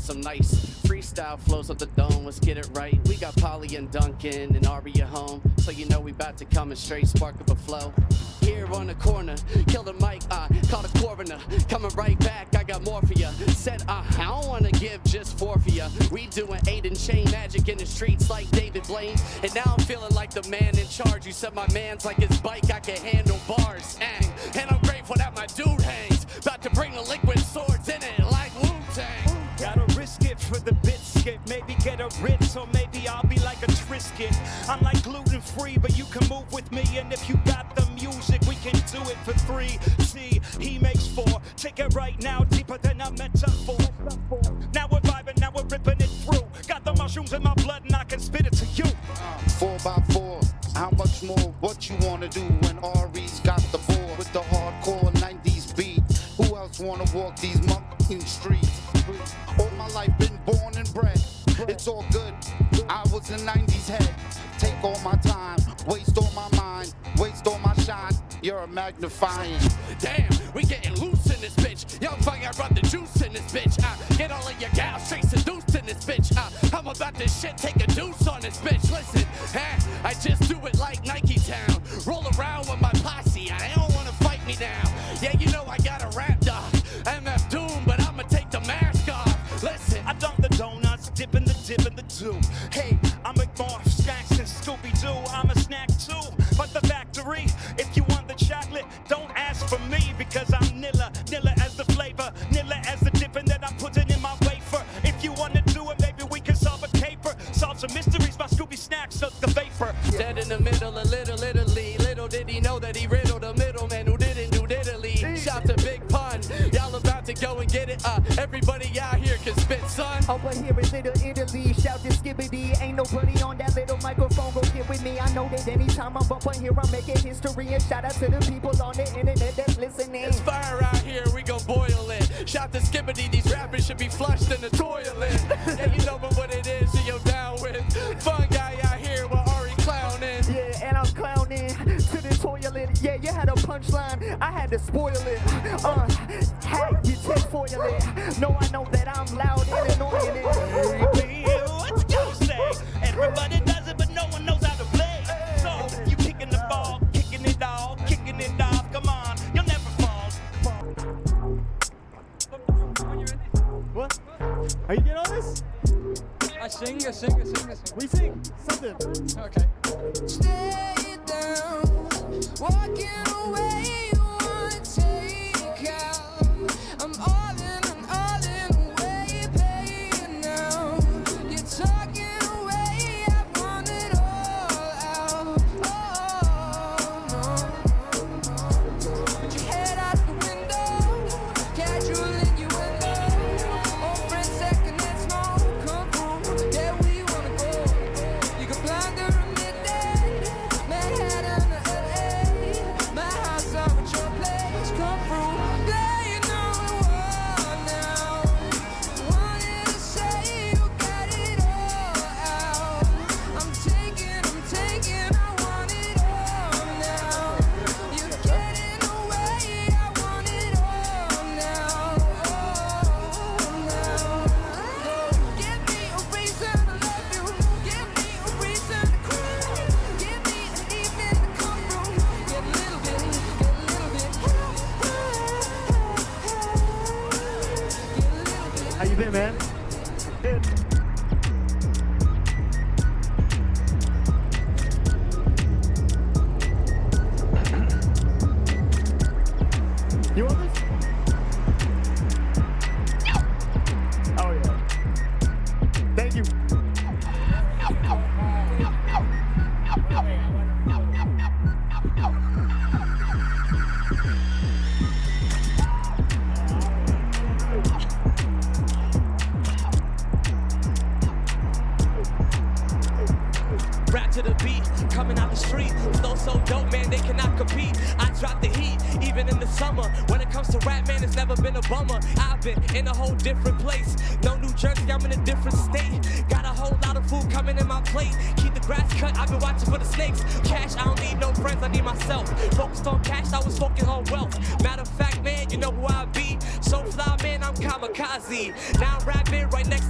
some nice freestyle flows up the dome. Let's get it right. We got Polly and Duncan and Ari at home, so you know we about to come and straight spark up a flow. Here on the corner, kill the mic, call the coroner. Coming right back, I got more for ya. Said, I don't wanna give just four for ya. We doing 8 and chain magic in the streets like David Blaine. And now I'm feeling like the man in charge. You said my man's like his bike, I can handle bars. And I'm grateful that my dude hangs. About to bring the liquid swords in it like Wu-Tang. Gotta risk it for the biscuit. Maybe get a Ritz or maybe I'll be like a Triscuit. I'm like gluten free, but you can move with me. And if you got the music, we can do it for 3. See, he makes 4. Take it right now, deeper than a metaphor. Now we're vibing, now we're ripping it through. Got the mushrooms in my blood and I can spit it to you. 4x4, how much more? What you wanna do when Ari's got the ball with the hardcore 90s beat? Who else wanna walk these motherfucking streets? All my life been born and bred. It's all good. I was a 90s head. Take all my time, waste all my mind, waste all my shine. You're a magnifying. Damn, we getting loose in this bitch. Young fuck, I rub the juice in this bitch. Get all of your gals straight seduced in this bitch. I'm about this shit, take a deuce on this bitch. Listen, I just do it like Nike Town. Roll around with my posse, I don't wanna fight me now. Yeah, you know I got a rap dog. I'm Neptun, but I'ma take the mask off. Listen, I dump the donuts, dip in the two. Hey, I'm McMorph, Stacks, and Scooby-Doo. I'm a snack too, but the factory. If you want the chocolate, don't ask for me because I'm Nilla as the flavor, Nilla as the dipping that I'm putting in my wafer. If you wanna do it, maybe we can solve a caper. Solve some mysteries, my Scooby snacks up the vapor. Dead in the middle of Little Italy. Little did he know that he riddled a middleman who didn't do diddly. Shot to Big Pun, y'all about to go and get it. Everybody out here can spit, son. Over here in Little Italy, shout to Skibbity. Ain't nobody on that little microphone, go get with me. I know that anytime I'm up on here, I'm making history. And shout out to the people on the internet that's listening. It's fire out here, we gon' boil it. Shout to Skibbity, these rappers should be flushed in the toilet. Yeah, you know what it is, so you're down with. Fun guy out here with Ari clowning. Yeah, and I'm clowning to the toilet. Yeah, you had a punchline, I had to spoil it. Hack you tinfoil it. No, I know that I'm loud and annoying it. Baby, what you say? Everybody does it, but no one knows how to play. So you kicking the ball, kicking it off. Come on, you'll never fall. What? Are you getting on this? I sing. We sing something. Okay. Stay down, walking away, you wanna take out. I'm all in, way paying now. You're talking away, I want it all out. Oh, no. Put your head out the window, casual innuendo. Oh, friend, second and smoke, come through. Yeah, we wanna go. You can plunder a midday, Manhattan or LA. My house on with your place, come through. Laying on the wall now. Wanted to say you got it all out. I'm taking, I want it all now. You're getting away, I want it all now. Oh, now. Give me a reason to love you. Give me a reason to cry. Give me an evening to come through. Get a little bit. Get a little bit. How you been, man? Good. You want this? Oh yeah. Thank you. Rap to the beat, coming out the street. Flow so dope, man, they cannot compete. I drop the heat, even in the summer. When it comes to rap, man, it's never been a bummer. I've been in a whole different place. No New Jersey, I'm in a different state. Got a whole lot of food coming in my plate. Keep the grass cut, I've been watching for the snakes. Cash, I don't need no friends, I need myself. Focused on cash, I was focused on wealth. Matter of fact, man, you know who I be. So fly, man, I'm kamikaze. Now I'm rapping right next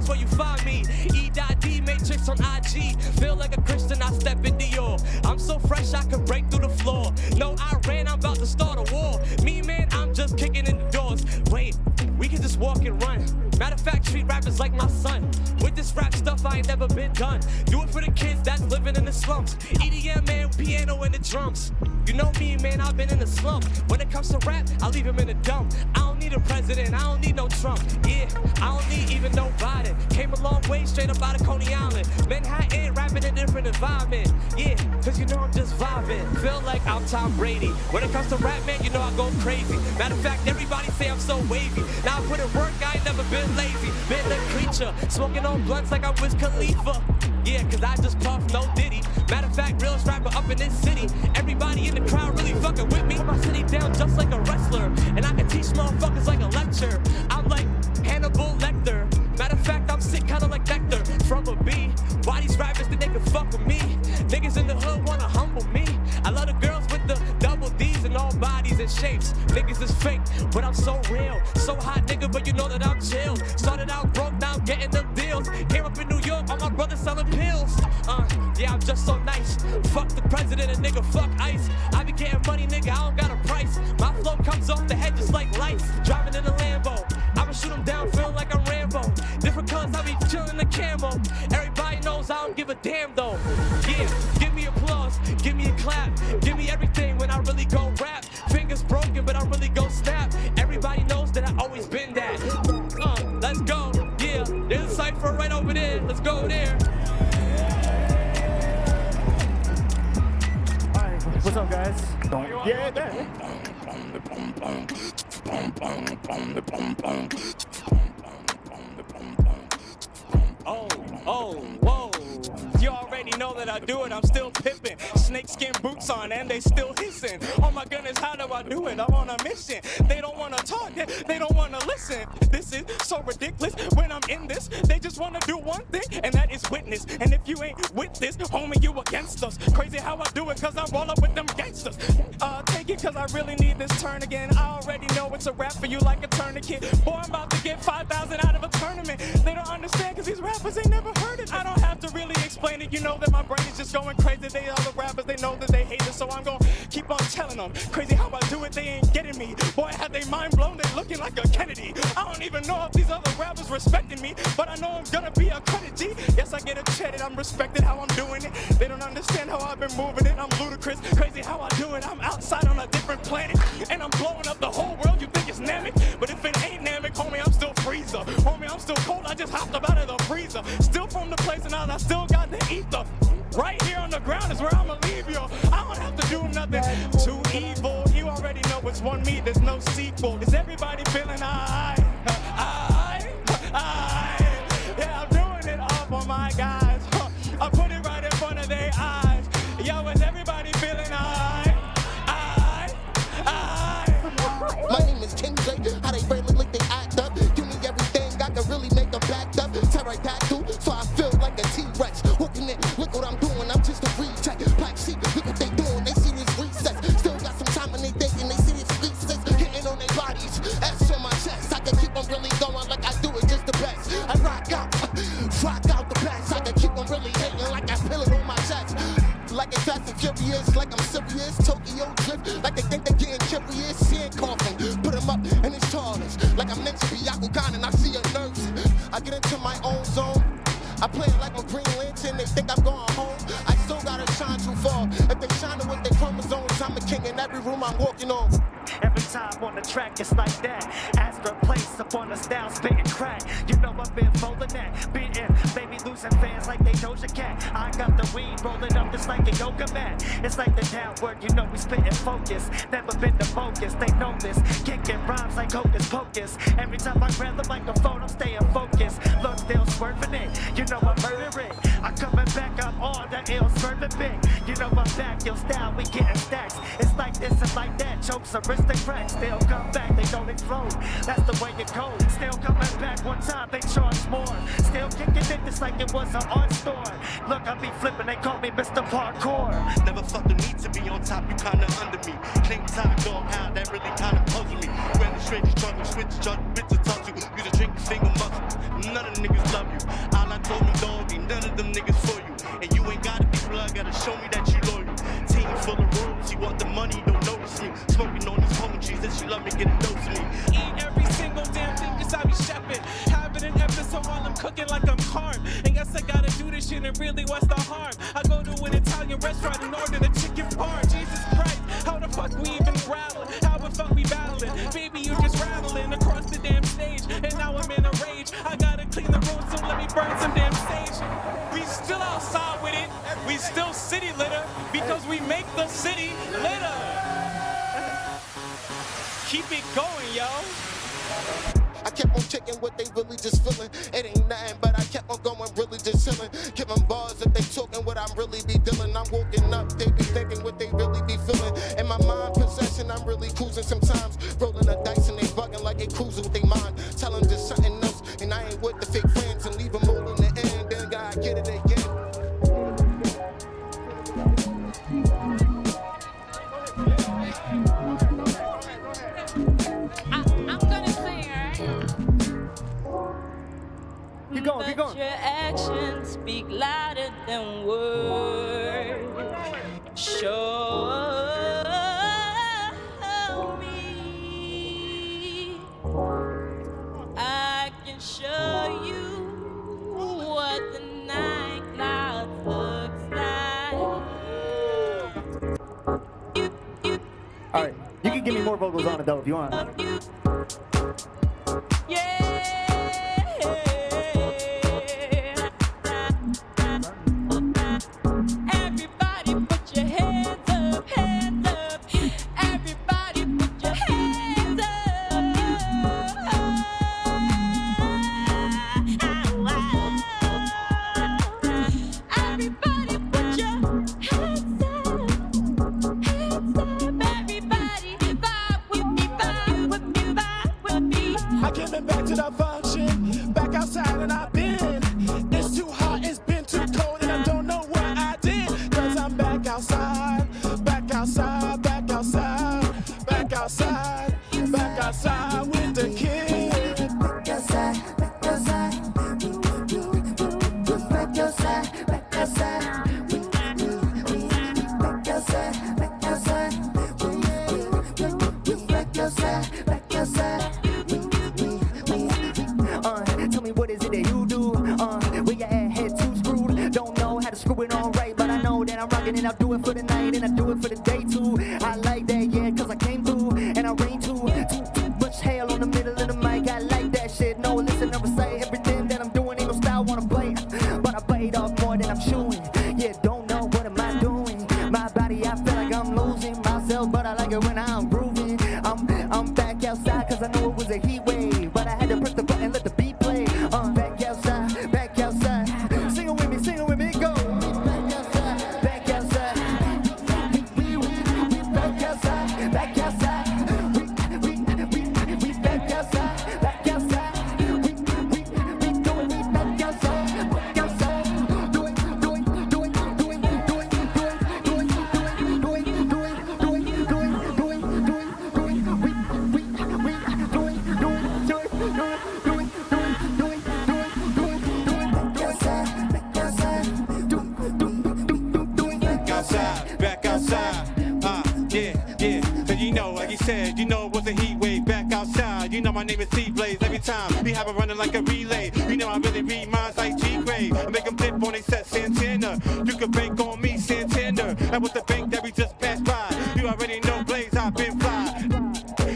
that's where you find me. E.D. Matrix on IG. Feel like a Christian, I step in Dior. I'm so fresh, I can break through the floor. No, I ran, I'm about to start a war. Me, man, I'm just kicking in the doors. Wait, we can just walk and run. Matter of fact, treat rappers like my son. With this rap stuff, I ain't never been done. Do it for the kids that's living in the slums. EDM, man, piano and the drums. You know me, man, I've been in the slump. When it comes to rap, I leave him in the dump. I don't need a president, I don't need no Trump. Yeah, I don't need even no Biden. Came a long way straight up out of Coney Island. Manhattan, rapping in a different environment. Yeah, cause you know I'm just vibing. Feel like I'm Tom Brady. When it comes to rap, man, you know I go crazy. Matter of fact, everybody say I'm so wavy. Now I put in work, I ain't never been lazy. Been a creature, smoking on blunts like I'm Wiz Khalifa. Yeah, cause I just puff, no Diddy. Matter of fact, realest rapper up in this city. Everybody in the crowd really fucking with me. Put my city down just like a wrestler. And I can teach motherfuckers like a lecture. I'm like Hannibal Lecter. Matter of fact, I'm sick kinda like Vector from a B. Why these rappers think they can fuck with me? Niggas in the hood wanna humble me. I love the girls with the double D's and all bodies and shapes. Niggas is fake, but I'm so real. So hot, nigga, but you know that I'm chill. Started out broke, now I'm getting them deals. Came up in New York, all my brothers selling pills. Yeah, I'm just so nice. Fuck the president and nigga, fuck ICE. I be getting money, nigga, I don't got a price. My flow comes off the head just like lights. Driving in a Lambo, I'ma shoot him down, feeling like I'm Rambo. Different colors, I be chillin' the camo. Everybody knows I don't give a damn though. Yeah, give me applause, give me a clap. Give me everything when I really go rap. Fingers broken, but I really go snap. Everybody knows that I always been that. Let's go, yeah. There's a cypher right over there. Let's go there. Alright, what's up, guys? Yeah, there. Oh, whoa. You already know that I do it, I'm still pippin'. Snakeskin boots on and they still hissing. Oh my goodness, how do I do it? I'm on a mission. They don't wanna talk, they don't wanna listen. This is so ridiculous. When I'm in this, they just wanna do one thing, and that is witness. And if you ain't with this, homie, you against us. Crazy how I do it, cause I roll up with them gangsters. Take it, cause I really need this turn again. I already know it's a rap for you like a tourniquet. Boy, I'm about to get 5,000 out of a tournament. They don't understand, cause these rappers ain't never heard it. I don't have to really explain it, you know that my brain is just going crazy. They other rappers, they know that they hate it, so I'm gonna keep on telling them. Crazy how I do it, they ain't getting me. Boy, have they mind blown, they looking like a Kennedy. I don't even know if these other rappers respecting me, but I know I'm gonna be a credit G. Yes, I get a credit, I'm respected how I'm doing it. They don't understand how I've been moving it, I'm ludicrous. Crazy how I do it, I'm outside on a different planet, and I'm blowing up the whole world. You think it's Namek, but if it ain't Namek, homie, I'm still freezer. Homie, I'm still cold, I just hopped up out of the freezer. Still from the place and I still got the ether. Right here on the ground is where I'ma leave you. I don't have to do nothing too evil. You already know it's one me, there's no sequel. Is everybody feeling aight? Yeah, I'm doing it all for my guys. I put it right in front of their eyes. Yo, is everybody feeling aight? My name is King J. How they really like they act up. Give me everything, I can really make them backed up. Pterodactyl, so I feel like a T-Rex. Hooking it, look what I'm doing, I'm just a reject. Black sheep, look what they doing, they see this recess. Still got some time and they thinking they see this recess. Hitting on their bodies, S on my chest. I can keep on really going like I do it just the best. I rock out the best. I can keep on really hating like I feel it on my chest. Like it's fast and furious, like I'm serious. Tokyo drift, like they think they're getting curious. Seeing coffin, put them up and it's charged. Like I'm meant to be Yakugan and I see a nurse. I get into my own zone. I play it like a Green Lantern, they think I'm going home. I still gotta shine too far. If they shining with their chromosomes, I'm a king in every room I'm walking on. Every time on the track, it's like that. Astra place up on the style, spitting crack. You know I've been folding that. Beating, baby, losing fans like they Doja Cat. I got the weed rolling up just like a yoga mat. It's like the downward, you know we spitting focus. Never been the focus, they know this. Kicking rhymes like hocus pocus. Every time I grab the microphone, I'm staying focused. Look, still swerving it. You know I'm murdering. I'm coming back, I'm on that ill swerving big. You know I'm back, your style, we getting stacks. It's like this and like that, jokes aristocrats. Still come back, they don't explode. That's the way it goes. Still coming back one time, they charge more. Still kicking it just like it was an art store. Look, I be flipping, they call me Mr. Parkour. Never felt the need to be on top, you kinda under me. Cling time, dog, how that really kinda puzzle me. When the straight struggle, switch, judge, bit to touch you. Use a drink, finger muscle. none of them niggas love you. All I told them, dog, ain't none of them niggas for you. And you ain't gotta be blood, gotta show me that you loyal. Team full of rules, you want the money, don't notice me. Smoking on these poetries that you love me, get a dose of me. Eat every single damn thing, cause I be chefing. Having an episode while I'm cooking like I'm carb. And yes, I gotta do this shit, and really, what's the harm? I go to an Italian restaurant and order the chicken parm. Jesus Christ, how the fuck we even growling? How the fuck we battling? Baby, you just rattling across the damn stage, and now I'm in a rage. I gotta clean the room, so let me burn some damn sage. We still outside with it, we still city litter, because we make the city litter. Keep it going, yo. I kept on checking what they really just feeling. It ain't nothing, but I kept on going, really just chilling. Giving bars if they talking what I'm really be dealing. I'm walking up, they be thinking what they really be feeling. In my mind possession, I'm really cruising sometimes. Rolling the dice and they bugging like they cruising with they mind. Tell them just something else, and I ain't with the fake friends. And leave them all in the end, then gotta get it again. I'm gonna sing, alright? Keep going, keep going. But your actions speak louder than words. Show me. I can show you what the night cloud looks like. All right, you can give me more vocals on it though if you want. Everybody put your hands up, hands up. Everybody put your hands up. Everybody put your hands up, hands up. Everybody vibe with me, vibe with me, vibe with me. I came back to the function, back outside and I've been. It's too hot, it's been too cold, and I don't know what I did. Cause I'm back outside, back outside, back outside, back outside, back outside with the kids. Back outside, back outside. Back outside, back outside. Back outside, back outside. Back outside, back outside. Tell me what is it that you do? Where your head too screwed? Don't know how to screw it on right, but I know that I'm rocking and I do it for the night and I do it for the day too. I like that, yeah, cause I came through and I rain too. Too much hail on the middle of the mic. I like that shit. No, listen, I recite everything that I'm doing. Ain't no style, wanna play, but I bite off more than I'm chewing. Yeah, don't know what am I doing. My body, I feel like I'm losing myself, but I like it when I'm grooving. I'm back outside cause I know it was a heat wave, but I had to press the button, let the beat play. Back outside, back outside. Sing it with me, go. Back outside, back outside. We back outside, back outside. We back outside, back outside. We doing it back outside, back outside. Doing. Back outside, yeah. And you know, like you said, you know it was a heat wave. Back outside, you know my name is T-Blaze. Every time we have it running like a relay. You know I really read minds like G-Grade. I make them dip on they set Santana. You can bank on me, Santana. That was the bank that we just passed by. You already know Blaze, I've been fly.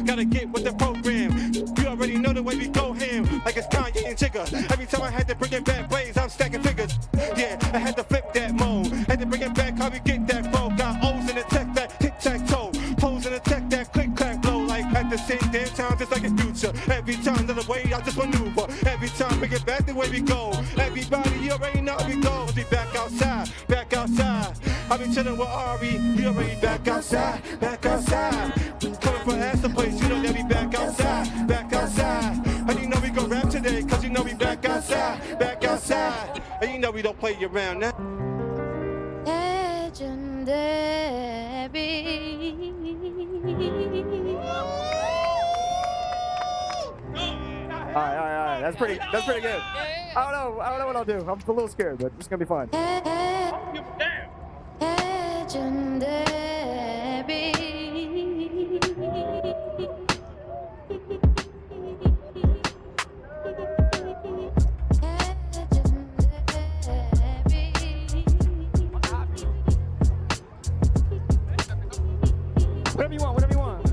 Gotta get with the program. You already know the way we go ham. Like it's Kanye and Jigga. Every time I had to bring it back, Blaze, I'm stacking figures. Yeah, I had to flip that mode. Had to bring it back, how we get that flow. Got O's in the tech that tic-tac-toe. Pose in the tech that click-clack blow. Like at the same damn time, just like a future. Every time, another way, I just maneuver. Every time, bring it back the way we go. Everybody, you already know we go. We back outside, back outside. I be chillin' with Ari, we already back outside, back outside. Coming from Astor Place, you know that we back outside, back outside. And you know we gon' rap today, cause you know we back outside, back outside. And you know we don't play around now. Legendary. right. That's pretty good. I don't know what I'll do. I'm a little scared, but it's gonna be fun. Whatever you want.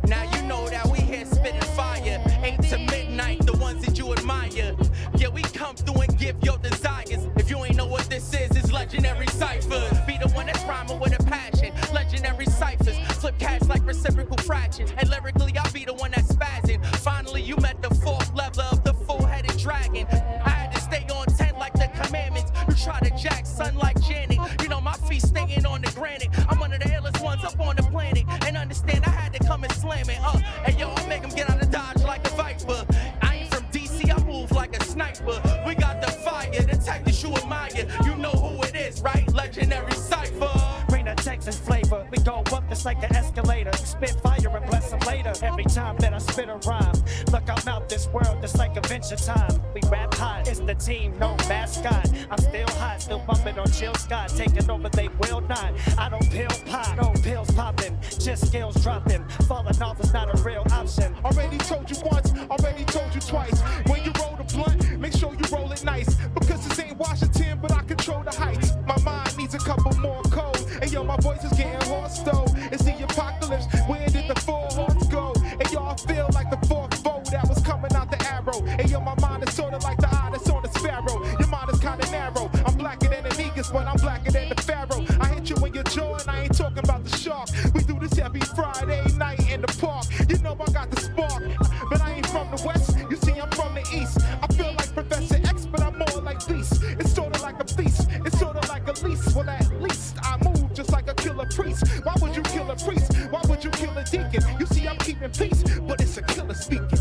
Now you know that we here spitting fire. 8 to midnight, the ones that you admire. Yeah, we come through and give your desires. If you ain't know what this is, it's legendary ciphers. Be the one that's rhyming with a passion. Legendary ciphers, flip cash like reciprocal fractions. And lyrically, I'll be the one that's spazzing. Finally, you met the fourth level of the full-headed dragon. I had to stay on 10 like the commandments. You try to jack sun like Janet. You know my feet staying on the granite. I'm one of the illest ones up on the planet. And understand I had to come and slam it. And yo, I make them get out of dodge like a viper. I ain't from DC, I move like a sniper. We got the fire, the type that you admire. You know who it is, right? Legendary cipher. Bring the Texas flavor. We go up just like the escalator. Spit fire and bless them later. Every time that I spit a rhyme. Look, I'm out this world just like Adventure Time. We rap hot, it's the team, no mascot. I'm still hot, still bumping on Chill Scott. Taking over, they will not. I don't pill pop, no pills popping. Just skills dropping. Falling off is not a real option. Already told you once, already told you twice. When you roll the blunt, make sure you roll it nice. Because this ain't Washington, but I control the heights. My mind needs a couple more cold. And yo, my voice is getting hoarse though. It's the apocalypse. Where did the 4 horns go? And yo, I feel like the 4th foe that was coming out the arrow. And yo, my mind is sorta like the eye that's on the sparrow. Your mind is kinda narrow. I'm blacker than the niggas, but I'm blacker than the pharaoh. I hit you in your jaw and I ain't talking about the shark. We do this every Friday night in the park. You know I got the spark, but I ain't from the west. You see, I'm from the east. I feel like Professor X, but I'm more like Beast. It's sorta like a feast. It's sorta like a lease. Well, at least I move just like a killer priest. Why would you kill a priest? Why would you kill a deacon? You see, I'm keeping peace, but it's a killer speaking.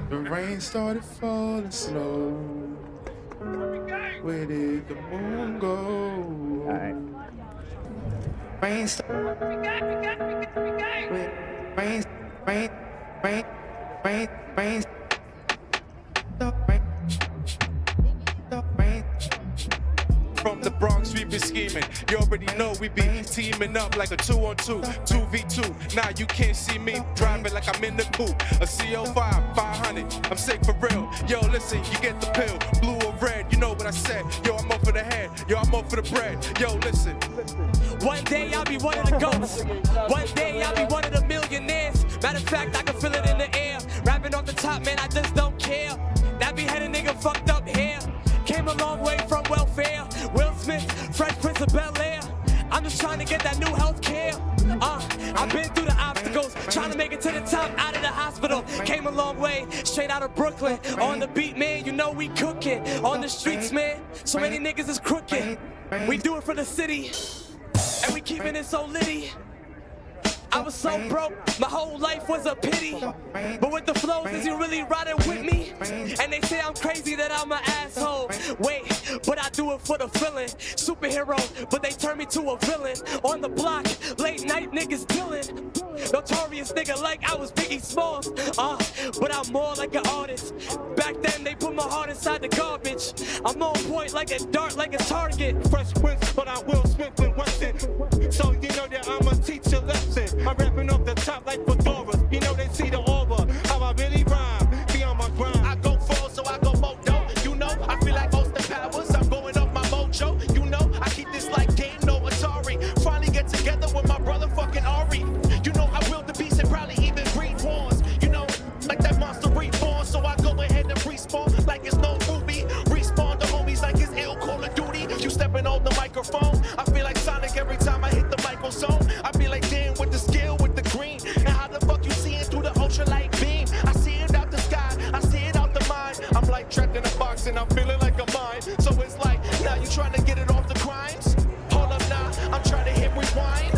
The rain started falling slow. Where did the moon go? All right. Rain started. Rain. From the Bronx, we be scheming. You already know we be teaming up like a 2-on-2, 2v2. Now you can't see me driving like I'm in the coupe. A CO5, 500. I'm sick for real. Yo, listen, you get the pill, blue or red. You know what I said. Yo, I'm up for the head. Yo, I'm up for the bread. Yo, listen. One day I'll be one of the ghosts. One day I'll be one of the millionaires. Matter of fact, I can feel it in the air. Rapping off the top, man, I just don't care. That beheaded nigga fucked up hair. Came a long way from welfare. Will Smith, Fresh Prince of Bel-Air. I'm just trying to get that new health care. I've been through the obstacles, trying to make it to the top out of the hospital. Came a long way, straight out of Brooklyn. On the beat, man, you know we cooking. On the streets, man, so many niggas is crooked. We do it for the city, and we keeping it so litty. I was so broke, my whole life was a pity. But with the flows, is you really riding with me? And they say I'm crazy, that I'm an asshole. Wait, but I do it for the feeling. Superhero, but they turn me to a villain. On the block, late night niggas dealing. Notorious nigga like I was Biggie Smalls. But I'm more like an artist. Back then they put my heart inside the garbage. I'm on point like a dart, like a target. Fresh Prince, but I will Smith and Wesson. So you know that I'ma teach a lesson. I'm rapping off the top like fedoras. You know they see the aura. How I really rhyme. Be on my grind. I go full, so I go modo. You know, I feel like Austin Powers. I'm going up my mojo. You know, I keep this like game, no Atari. Finally get together with my brother fucking Ari. You know, I will the beast and probably even breed horns. You know, like that monster reborn. So I go ahead and respawn like it's no movie. Respawn the homies like it's ill Call of Duty. You stepping on the microphone. I feel like Sonic every time I hit the microphone. I feel like Dan with the skill, with the green. And how the fuck you see it through the ultralight beam? I see it out the sky, I see it out the mind. I'm like trapped in a box and I'm feeling like a mine. So it's like, now you trying to get it off the crimes? Hold up now, I'm trying to hit rewind.